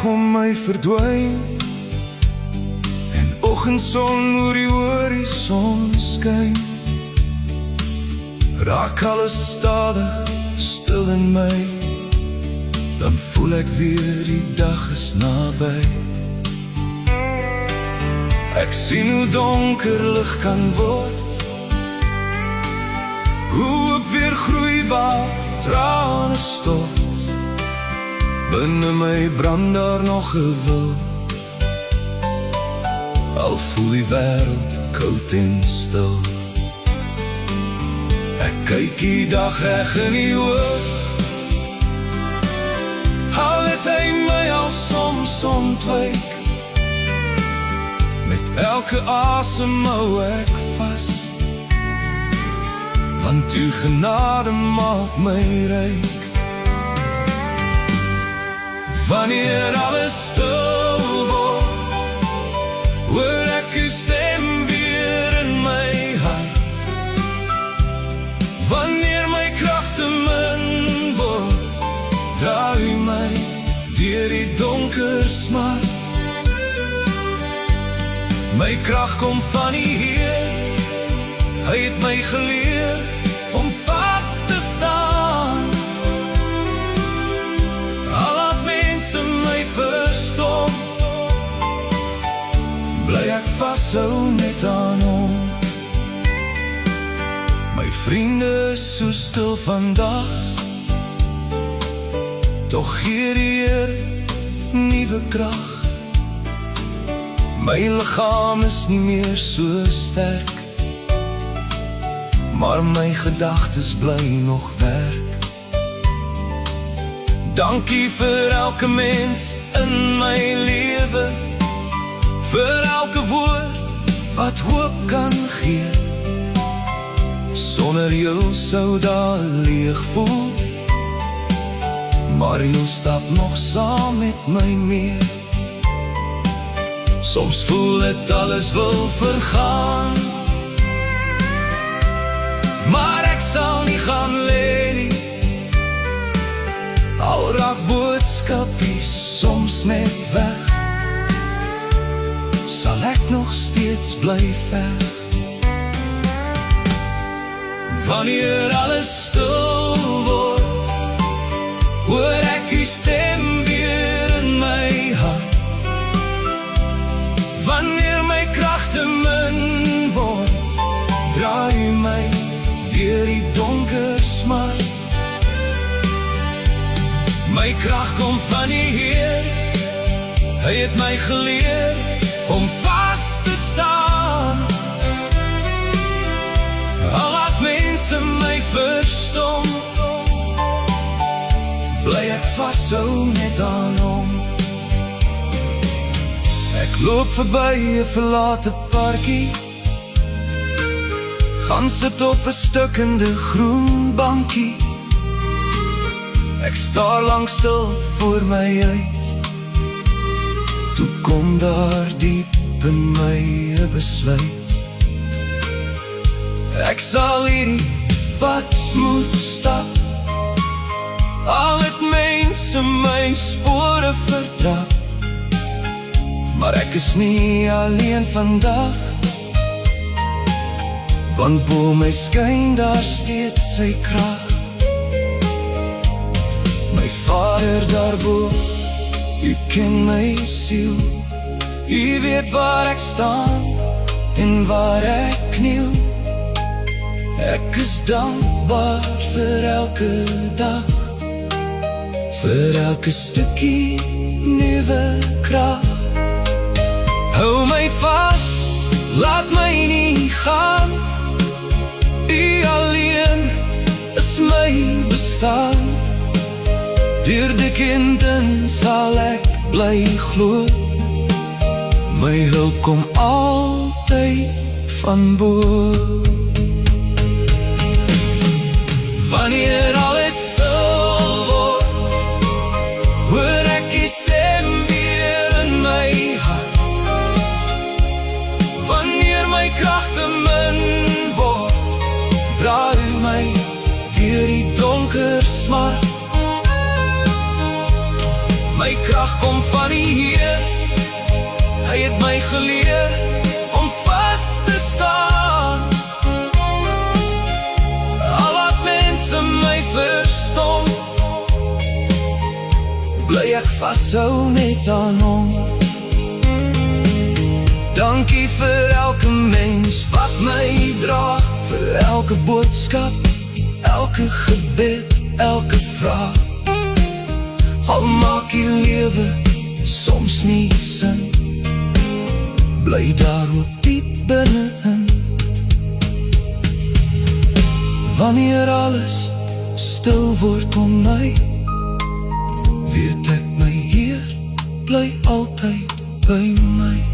dag om my verdwyn en oggendson oor die horison skyn. Raak alles stadig stil in my, dan voel ek weer die dag is naby. Ek sien hoe donker lig kan word, hoe ek weer groei waar trane stort. Binne my brand daar nog 'n wil, al voel die wêreld koud en stil. Ek kyk die dag reg in die oog, al het hy my al soms ontwyk. Met elke asem hou ek vas, want uw genade maak my ryk. Wanneer alles stil word, hoor ek uw stem weer in my hart. Wanneer my kragte min word, dra u my deur die donker smart. My krag kom van die Heer, hy het my geleer om vas te staan. Al laat mense my verstom, bly ek vashou net aan hom. My vriende is so stil vandag, tog gee die Heer nuwe krag. My liggaam is nie meer so sterk, maar my gedagtes bly nog werk. Dankie vir elke mens in my lewe, vir elke woord wat hoop kan gee. Sonder jou sou daar leeg voel, maar jy stap nog saam met my mee. Soms voel het alles wil vergaan, maar ek sal nie gaan lê nie. Al raak boodskapies soms net weg, sal ek nog steeds bly veg. Wanneer alles stil word, hoor ek u stem weer in my hart. Wanneer my kragte min word, dra u my deur die donker smart. My krag kom van die Heer, hy het my geleer om vas te staan. Al laat mense my verstom, bly ek vashou net aan hom. Ek loop verby 'n verlate parkie, gaan sit op 'n stukkende groen bankie. Ek staar lang stil voor my uit, toe kom daar diep in my 'n besluit. Ek sal hierdie pad moet stap, al het mense my spore vertrap. Maar ek is nie alleen vandag, want bo my skyn daar steeds sy krag. My Vader daarbo, u ken my siel, u weet waar ek staan en waar ek kniel. Ek is dankbaar vir elke dag, vir elke stukkie nuwe krag. Hou my vas, laat my nie gaan, u alleen is my bestaan. Deur dik en dun sal ek bly glo, my hulp kom altyd van bo. Wanneer alles stil word, hoor ek die stem weer in my hart. Wanneer my kragte min word, dra u my deur die donker smart. My My krag kom van die Heer. Hy het my geleer om vas te staan. Al wat mense my verstom, bly ek vashou net aan hom. Dankie vir elke mens wat my dra, vir elke boodskap, elke gebed, elke vraag. Al maak die lewe soms nie sin, bly daar ook diep binne-in. Wanneer alles stil word om my, weet ek my Heer bly altyd by my.